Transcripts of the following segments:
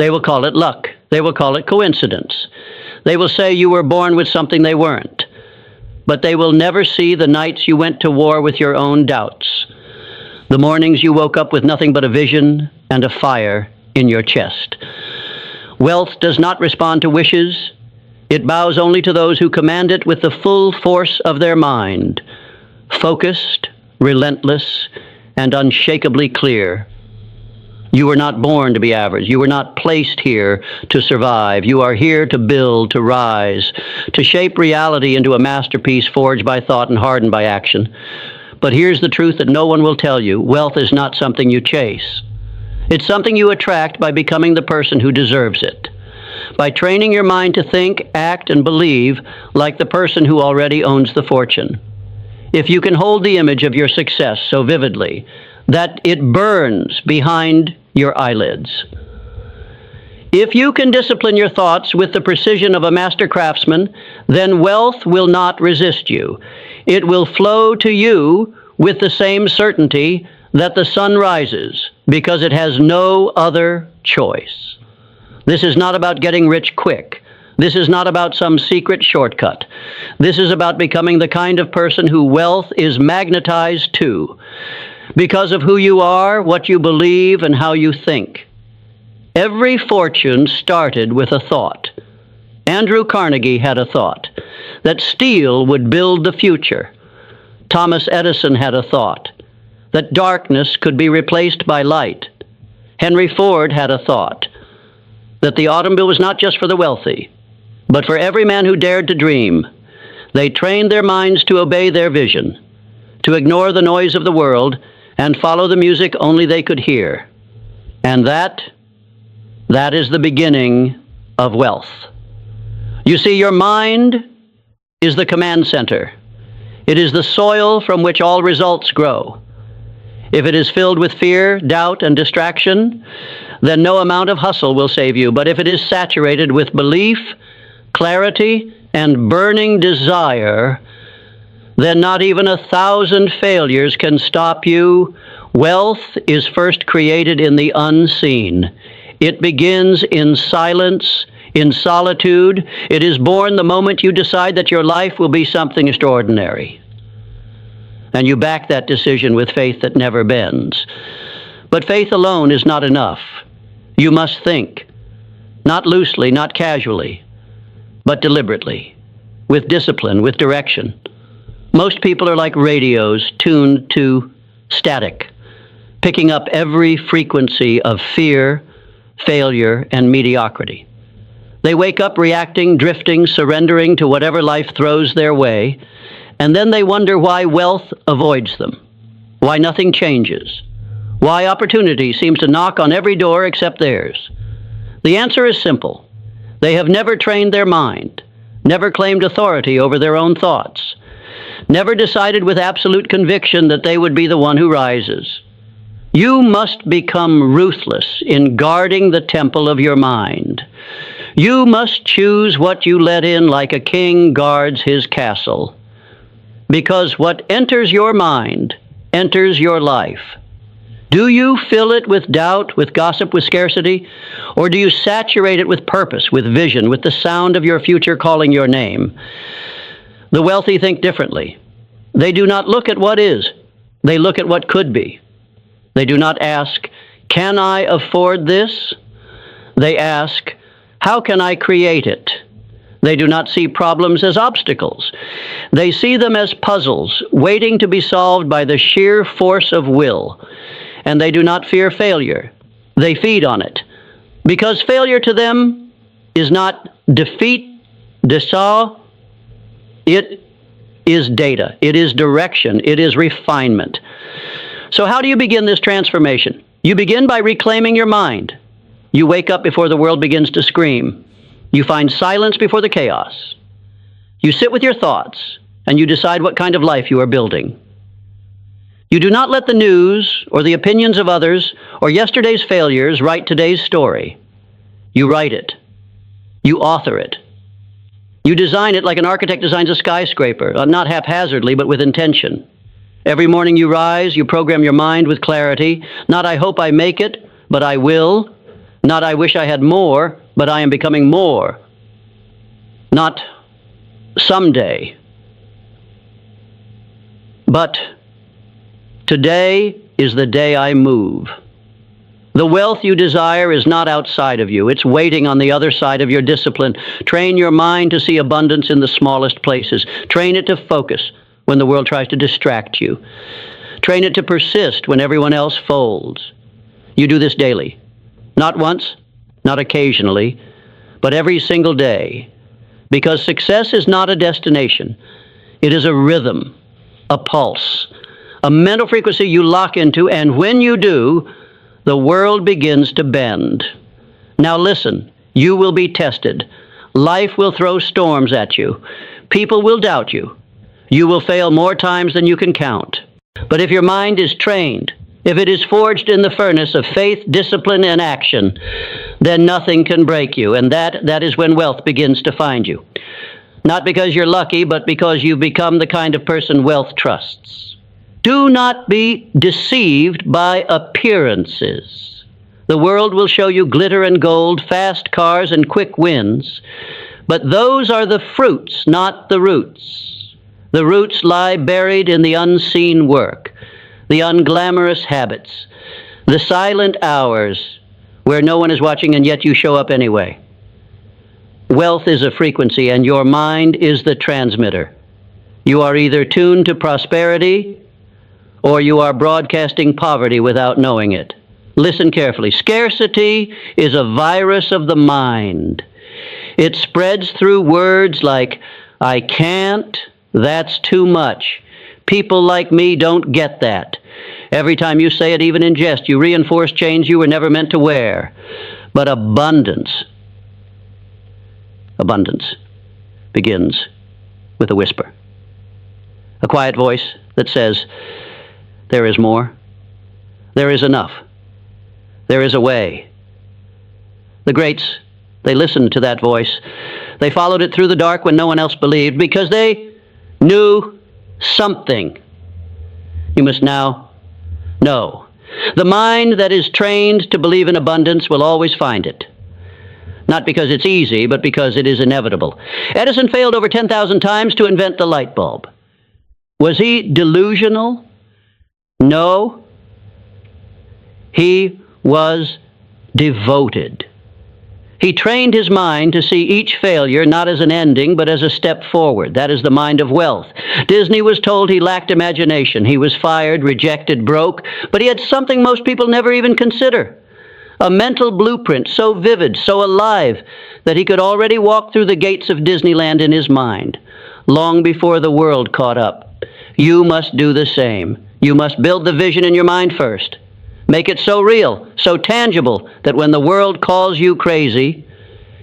They will call it luck. They will call it coincidence. They will say you were born with something they weren't. But they will never see the nights you went to war with your own doubts, the mornings you woke up with nothing but a vision and a fire in your chest. Wealth does not respond to wishes. It bows only to those who command it with the full force of their mind, focused, relentless, and unshakably clear. You were not born to be average. You were not placed here to survive. You are here to build, to rise, to shape reality into a masterpiece forged by thought and hardened by action. But here's the truth that no one will tell you. Wealth is not something you chase. It's something you attract by becoming the person who deserves it, by training your mind to think, act, and believe like the person who already owns the fortune. If you can hold the image of your success so vividly that it burns behind your eyelids, if you can discipline your thoughts with the precision of a master craftsman, then wealth will not resist you. It will flow to you with the same certainty that the sun rises, because it has no other choice. This is not about getting rich quick. This is not about some secret shortcut. This is about becoming the kind of person who wealth is magnetized to, because of who you are, what you believe, and how you think. Every fortune started with a thought. Andrew Carnegie had a thought that steel would build the future. Thomas Edison had a thought that darkness could be replaced by light. Henry Ford had a thought that the automobile was not just for the wealthy, but for every man who dared to dream. They trained their minds to obey their vision, to ignore the noise of the world, and follow the music only they could hear. And that is the beginning of wealth. You see, your mind is the command center. It is the soil from which all results grow. If it is filled with fear, doubt, and distraction, then no amount of hustle will save you. But if it is saturated with belief, clarity, and burning desire, then not even 1,000 failures can stop you. Wealth is first created in the unseen. It begins in silence, in solitude. It is born the moment you decide that your life will be something extraordinary. And you back that decision with faith that never bends. But faith alone is not enough. You must think, not loosely, not casually, but deliberately, with discipline, with direction. Most people are like radios tuned to static, picking up every frequency of fear, failure, and mediocrity. They wake up reacting, drifting, surrendering to whatever life throws their way, and then they wonder why wealth avoids them, why nothing changes, why opportunity seems to knock on every door except theirs. The answer is simple. They have never trained their mind, never claimed authority over their own thoughts, never decided with absolute conviction that they would be the one who rises. You must become ruthless in guarding the temple of your mind. You must choose what you let in like a king guards his castle. Because what enters your mind enters your life. Do you fill it with doubt, with gossip, with scarcity? Or do you saturate it with purpose, with vision, with the sound of your future calling your name? The wealthy think differently. They do not look at what is. They look at what could be. They do not ask, can I afford this? They ask, how can I create it? They do not see problems as obstacles. They see them as puzzles, waiting to be solved by the sheer force of will. And they do not fear failure. They feed on it. Because failure to them is not defeat, desau. It is data. It is direction. It is refinement. So how do you begin this transformation? You begin by reclaiming your mind. You wake up before the world begins to scream. You find silence before the chaos. You sit with your thoughts, and you decide what kind of life you are building. You do not let the news or the opinions of others or yesterday's failures write today's story. You write it. You author it. You design it like an architect designs a skyscraper, not haphazardly, but with intention. Every morning you rise, you program your mind with clarity. Not I hope I make it, but I will. Not I wish I had more, but I am becoming more. Not someday, but today is the day I move. The wealth you desire is not outside of you. It's waiting on the other side of your discipline. Train your mind to see abundance in the smallest places. Train it to focus when the world tries to distract you. Train it to persist when everyone else folds. You do this daily. Not once, not occasionally, but every single day. Because success is not a destination. It is a rhythm, a pulse, a mental frequency you lock into, and when you do, the world begins to bend. Now listen, you will be tested. Life will throw storms at you. People will doubt you. You will fail more times than you can count. But if your mind is trained, if it is forged in the furnace of faith, discipline, and action, then nothing can break you, and that is when wealth begins to find you. Not because you're lucky, but because you've become the kind of person wealth trusts. Do not be deceived by appearances. The world will show you glitter and gold, fast cars, and quick wins, but those are the fruits, not the roots. The roots lie buried in the unseen work, the unglamorous habits, the silent hours where no one is watching and yet you show up anyway. Wealth is a frequency and your mind is the transmitter. You are either tuned to prosperity or you are broadcasting poverty without knowing it. Listen carefully. Scarcity is a virus of the mind. It spreads through words like, I can't, that's too much. People like me don't get that. Every time you say it, even in jest, you reinforce chains you were never meant to wear. But abundance begins with a whisper. A quiet voice that says, there is more. There is enough. There is a way. The greats, they listened to that voice. They followed it through the dark when no one else believed because they knew something. You must now know. The mind that is trained to believe in abundance will always find it. Not because it's easy, but because it is inevitable. Edison failed over 10,000 times to invent the light bulb. Was he delusional? No. He was devoted. He trained his mind to see each failure not as an ending, but as a step forward. That is the mind of wealth. Disney was told he lacked imagination. He was fired, rejected, broke, but he had something most people never even consider. A mental blueprint so vivid, so alive, that he could already walk through the gates of Disneyland in his mind, long before the world caught up. You must do the same. You must build the vision in your mind first. Make it so real, so tangible, that when the world calls you crazy,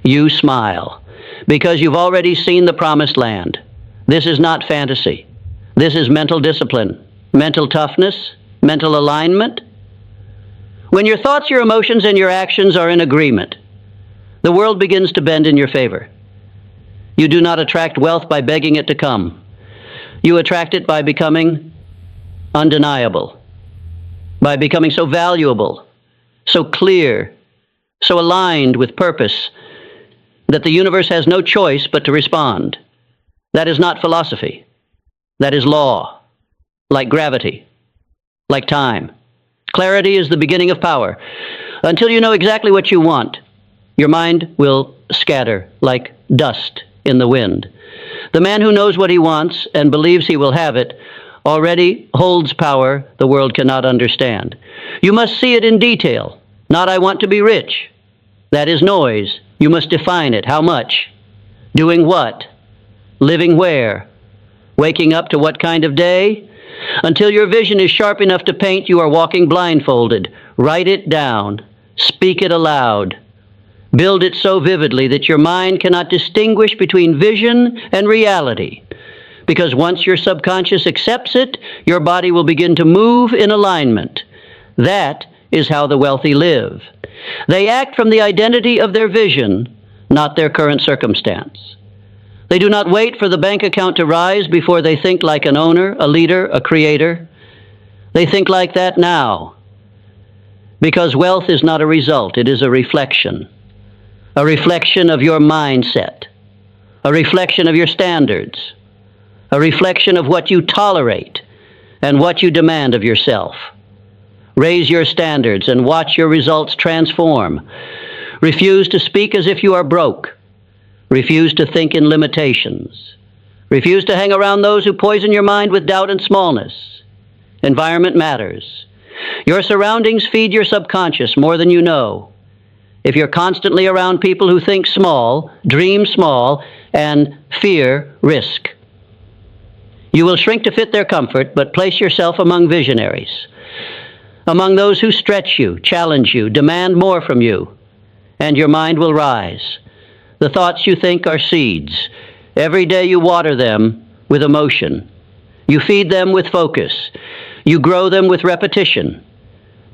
you smile, because you've already seen the promised land. This is not fantasy. This is mental discipline, mental toughness, mental alignment. When your thoughts, your emotions, and your actions are in agreement, the world begins to bend in your favor. You do not attract wealth by begging it to come. You attract it by becoming undeniable, by becoming so valuable, so clear, so aligned with purpose, that the universe has no choice but to respond. That is not philosophy. That is law, like gravity, like time. Clarity is the beginning of power. Until you know exactly what you want, your mind will scatter like dust in the wind. The man who knows what he wants and believes he will have it already holds power the world cannot understand. You must see it in detail. Not, I want to be rich. That is noise. You must define it. How much? Doing what? Living where? Waking up to what kind of day? Until your vision is sharp enough to paint, you are walking blindfolded. Write it down. Speak it aloud. Build it so vividly that your mind cannot distinguish between vision and reality. Because once your subconscious accepts it, your body will begin to move in alignment. That is how the wealthy live. They act from the identity of their vision, not their current circumstance. They do not wait for the bank account to rise before they think like an owner, a leader, a creator. They think like that now. Because wealth is not a result, it is a reflection of your mindset, a reflection of your standards, a reflection of what you tolerate and what you demand of yourself. Raise your standards and watch your results transform. Refuse to speak as if you are broke. Refuse to think in limitations. Refuse to hang around those who poison your mind with doubt and smallness. Environment matters. Your surroundings feed your subconscious more than you know. If you're constantly around people who think small, dream small, and fear risk, you will shrink to fit their comfort, but place yourself among visionaries, among those who stretch you, challenge you, demand more from you, and your mind will rise. The thoughts you think are seeds. Every day you water them with emotion. You feed them with focus. You grow them with repetition.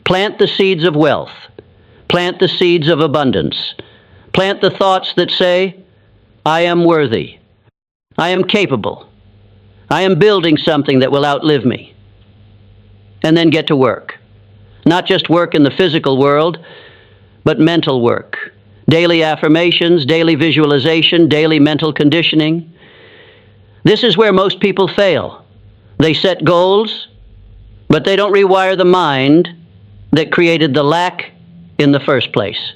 Plant the seeds of wealth. Plant the seeds of abundance. Plant the thoughts that say, I am worthy. I am capable. I am building something that will outlive me. And then get to work. Not just work in the physical world, but mental work. Daily affirmations, daily visualization, daily mental conditioning. This is where most people fail. They set goals, but they don't rewire the mind that created the lack in the first place.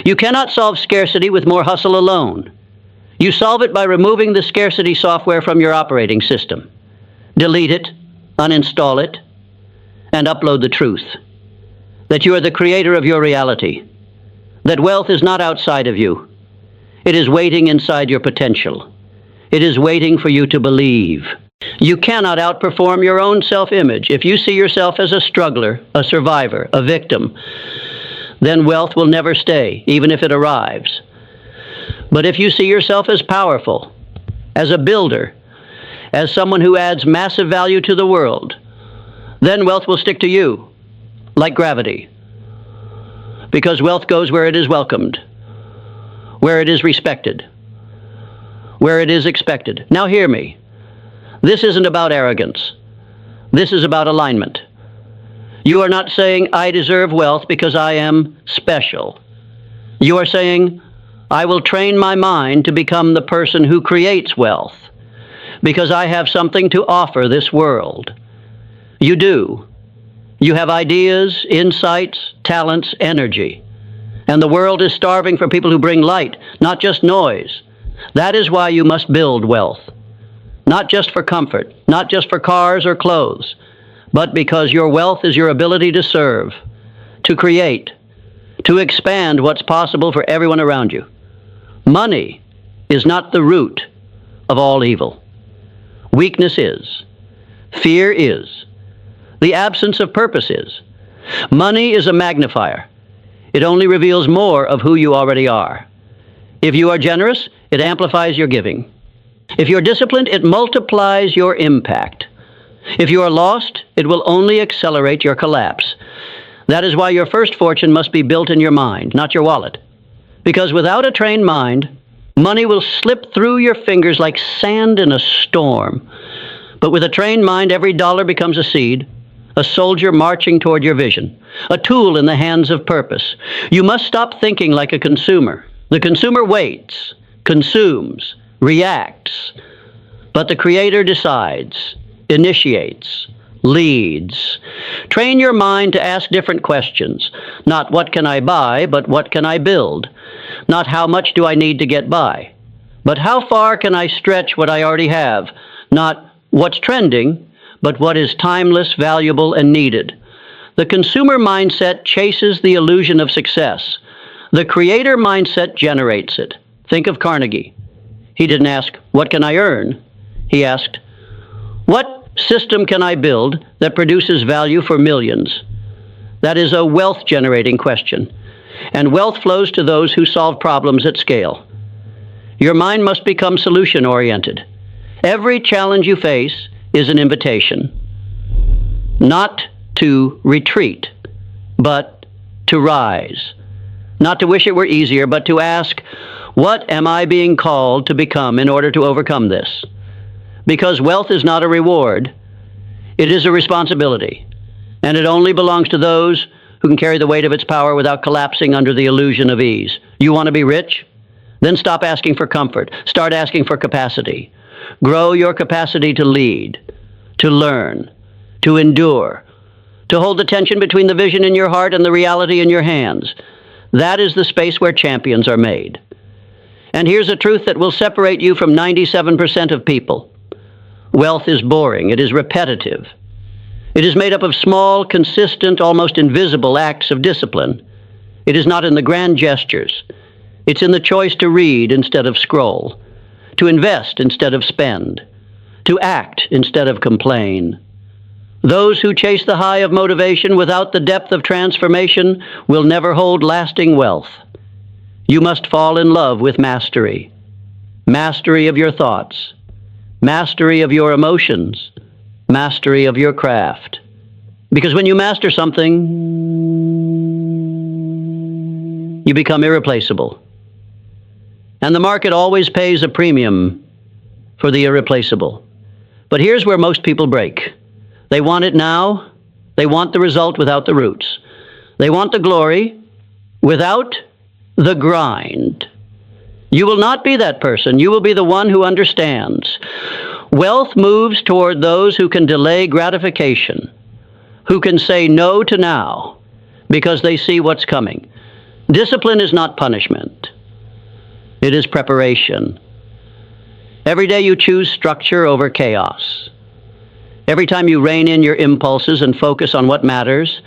You cannot solve scarcity with more hustle alone. You solve it by removing the scarcity software from your operating system. Delete it, uninstall it, and upload the truth. That you are the creator of your reality. That wealth is not outside of you. It is waiting inside your potential. It is waiting for you to believe. You cannot outperform your own self-image. If you see yourself as a struggler, a survivor, a victim, then wealth will never stay, even if it arrives. But if you see yourself as powerful, as a builder, as someone who adds massive value to the world, then wealth will stick to you, like gravity. Because wealth goes where it is welcomed, where it is respected, where it is expected. Now hear me. This isn't about arrogance. This is about alignment. You are not saying, I deserve wealth because I am special. You are saying, I will train my mind to become the person who creates wealth because I have something to offer this world. You do. You have ideas, insights, talents, energy. And the world is starving for people who bring light, not just noise. That is why you must build wealth. Not just for comfort, not just for cars or clothes, but because your wealth is your ability to serve, to create, to expand what's possible for everyone around you. Money is not the root of all evil. Weakness is. Fear is. The absence of purpose is. Money is a magnifier. It only reveals more of who you already are. If you are generous, it amplifies your giving. If you're disciplined, it multiplies your impact. If you are lost, it will only accelerate your collapse. That is why your first fortune must be built in your mind, not your wallet. Because without a trained mind, money will slip through your fingers like sand in a storm. But with a trained mind, every dollar becomes a seed, a soldier marching toward your vision, a tool in the hands of purpose. You must stop thinking like a consumer. The consumer waits, consumes, reacts, but the creator decides, initiates, leads. Train your mind to ask different questions. Not what can I buy, but what can I build? Not how much do I need to get by, but how far can I stretch what I already have? Not what's trending, but what is timeless, valuable, and needed. The consumer mindset chases the illusion of success. The creator mindset generates it. Think of Carnegie. He didn't ask, what can I earn? He asked, what system can I build that produces value for millions? That is a wealth-generating question. And wealth flows to those who solve problems at scale. Your mind must become solution-oriented. Every challenge you face is an invitation. Not to retreat, but to rise. Not to wish it were easier, but to ask, what am I being called to become in order to overcome this? Because wealth is not a reward, it is a responsibility, and it only belongs to those who can carry the weight of its power without collapsing under the illusion of ease. You want to be rich? Then stop asking for comfort. Start asking for capacity. Grow your capacity to lead, to learn, to endure, to hold the tension between the vision in your heart and the reality in your hands. That is the space where champions are made. And here's a truth that will separate you from 97% of people. Wealth is boring. It is repetitive. It is made up of small, consistent, almost invisible acts of discipline. It is not in the grand gestures. It's in the choice to read instead of scroll, to invest instead of spend, to act instead of complain. Those who chase the high of motivation without the depth of transformation will never hold lasting wealth. You must fall in love with mastery. Mastery of your thoughts, mastery of your emotions, mastery of your craft. Because when you master something, you become irreplaceable. And the market always pays a premium for the irreplaceable. But here's where most people break. They want it now. They want the result without the roots. They want the glory without the grind. You will not be that person. You will be the one who understands. Wealth moves toward those who can delay gratification, who can say no to now because they see what's coming. Discipline is not punishment. It is preparation. Every day you choose structure over chaos. Every time you rein in your impulses and focus on what matters,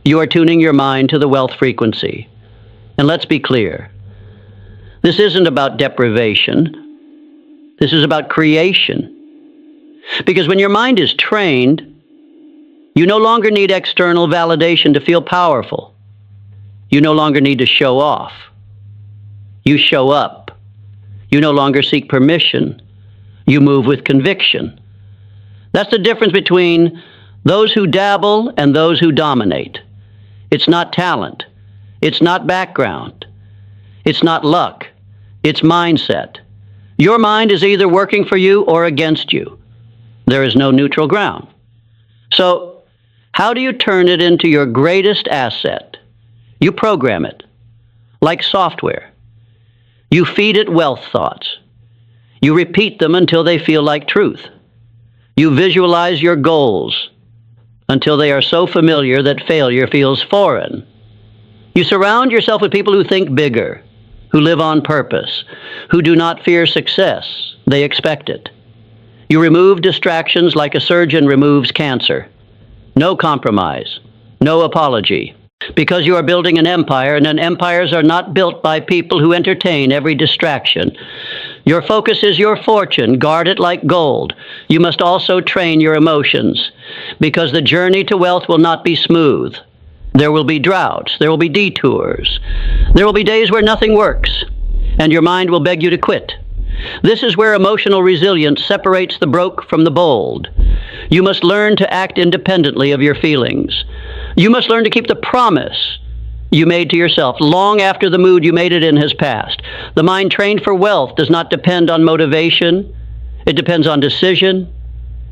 you are tuning your mind to the wealth frequency. And let's be clear. This isn't about deprivation. This is about creation. Because when your mind is trained, you no longer need external validation to feel powerful. You no longer need to show off. You show up. You no longer seek permission. You move with conviction. That's the difference between those who dabble and those who dominate. It's not talent. It's not background. It's not luck. It's mindset. Your mind is either working for you or against you. There is no neutral ground. So, how do you turn it into your greatest asset? You program it, like software. You feed it wealth thoughts. You repeat them until they feel like truth. You visualize your goals until they are so familiar that failure feels foreign. You surround yourself with people who think bigger, who live on purpose, who do not fear success. They expect it. You remove distractions like a surgeon removes cancer. No compromise, no apology. Because you are building an empire, and empires are not built by people who entertain every distraction. Your focus is your fortune. Guard it like gold. You must also train your emotions, because the journey to wealth will not be smooth. There will be droughts. There will be detours. There will be days where nothing works, and your mind will beg you to quit. This is where emotional resilience separates the broke from the bold. You must learn to act independently of your feelings. You must learn to keep the promise you made to yourself long after the mood you made it in has passed. The mind trained for wealth does not depend on motivation. It depends on decision.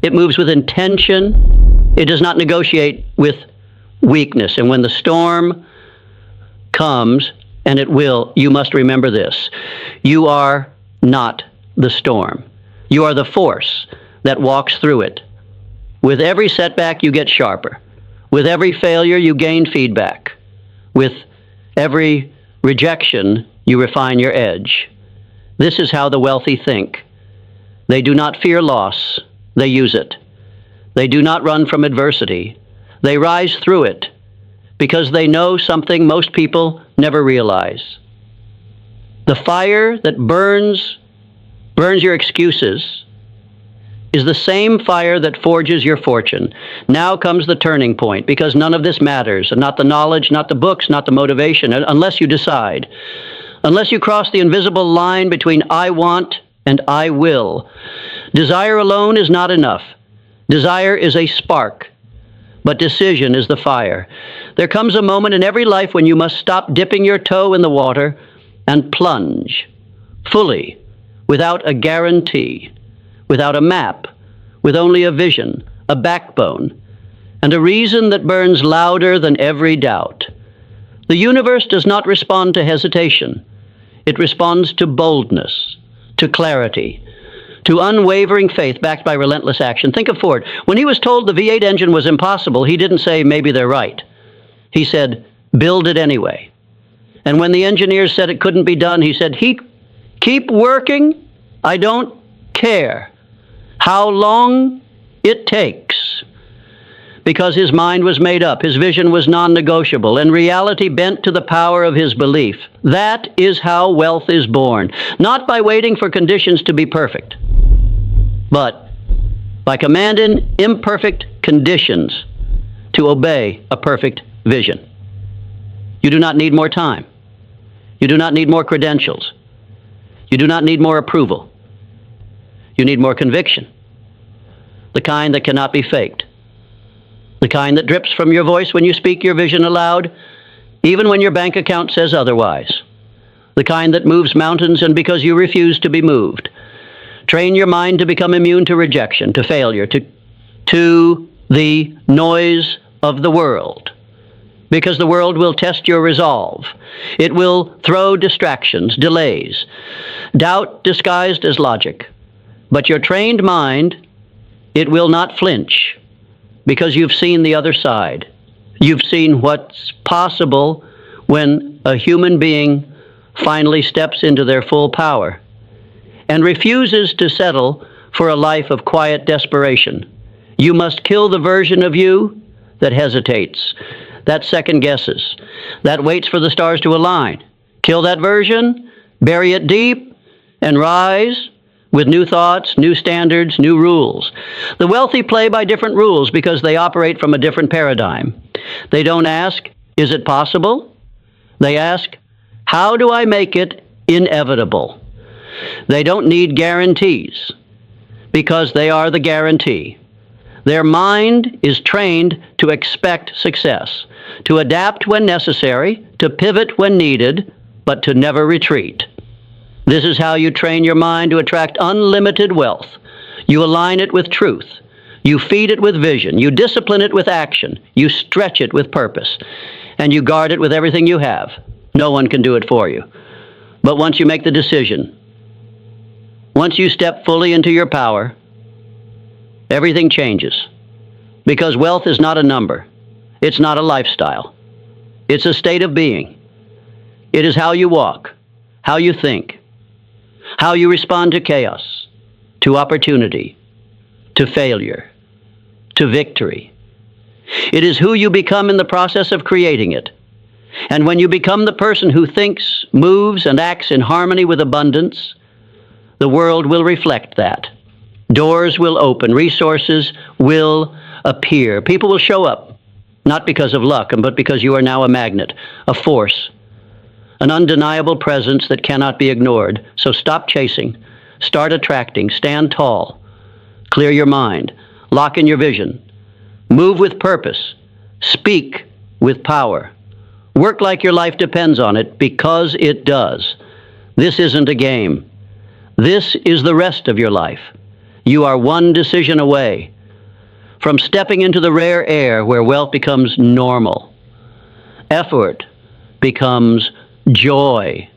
It moves with intention. It does not negotiate with weakness. And when the storm comes, and it will, you must remember this. You are not the storm. You are the force that walks through it. With every setback, you get sharper. With every failure, you gain feedback. With every rejection, you refine your edge. This is how the wealthy think. They do not fear loss. They use it. They do not run from adversity. They rise through it because they know something most people never realize. The fire that burns your excuses is the same fire that forges your fortune. Now comes the turning point, because none of this matters, and not the knowledge, not the books, not the motivation, unless you decide. Unless you cross the invisible line between I want and I will. Desire alone is not enough. Desire is a spark, but decision is the fire. There comes a moment in every life when you must stop dipping your toe in the water and plunge fully, without a guarantee, without a map, with only a vision, a backbone. and a reason that burns louder than every doubt. The universe does not respond to hesitation. It responds to boldness, to clarity, to unwavering faith backed by relentless action. Think of Ford. When he was told the V8 engine was impossible, he didn't say, maybe they're right. He said, build it anyway. And when the engineers said it couldn't be done, he said, keep working. I don't care how long it takes. Because his mind was made up, his vision was non-negotiable, and reality bent to the power of his belief. That is how wealth is born, not by waiting for conditions to be perfect, but by commanding imperfect conditions to obey a perfect vision. You do not need more time. You do not need more credentials. You do not need more approval. You need more conviction, the kind that cannot be faked. The kind that drips from your voice when you speak your vision aloud, even when your bank account says otherwise. The kind that moves mountains and because you refuse to be moved. Train your mind to become immune to rejection, to failure, to the noise of the world. Because the world will test your resolve. It will throw distractions, delays, doubt disguised as logic. But your trained mind, it will not flinch. Because you've seen the other side. You've seen what's possible when a human being finally steps into their full power and refuses to settle for a life of quiet desperation. You must kill the version of you that hesitates, that second guesses, that waits for the stars to align. Kill that version, bury it deep, and rise with new thoughts, new standards, new rules. The wealthy play by different rules because they operate from a different paradigm. They don't ask, is it possible? They ask, how do I make it inevitable? They don't need guarantees because they are the guarantee. Their mind is trained to expect success, to adapt when necessary, to pivot when needed, but to never retreat. This is how you train your mind to attract unlimited wealth. You align it with truth. You feed it with vision. You discipline it with action. You stretch it with purpose. And you guard it with everything you have. No one can do it for you. But once you make the decision, once you step fully into your power, everything changes. Because wealth is not a number. It's not a lifestyle. It's a state of being. It is how you walk, how you think, how you respond to chaos, to opportunity, to failure, to victory. It is who you become in the process of creating it. And when you become the person who thinks, moves, and acts in harmony with abundance, the world will reflect that. Doors will open, resources will appear. People will show up, not because of luck, but because you are now a magnet, a force, an undeniable presence that cannot be ignored. So stop chasing, start attracting, stand tall, clear your mind, lock in your vision, move with purpose, speak with power, work like your life depends on it, because it does. This isn't a game. This is the rest of your life. You are one decision away from stepping into the rare air where wealth becomes normal. Effort becomes joy.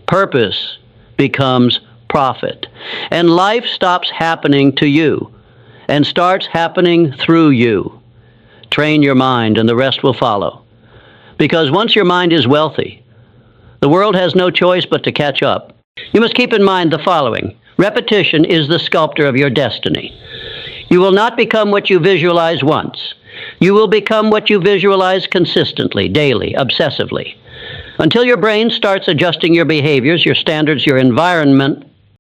Purpose becomes profit. And life stops happening to you and starts happening through you. Train your mind and the rest will follow. Because once your mind is wealthy, the world has no choice but to catch up. You must keep in mind the following. Repetition is the sculptor of your destiny. You will not become what you visualize once. You will become what you visualize consistently, daily, obsessively. Until your brain starts adjusting your behaviors, your standards, your environment,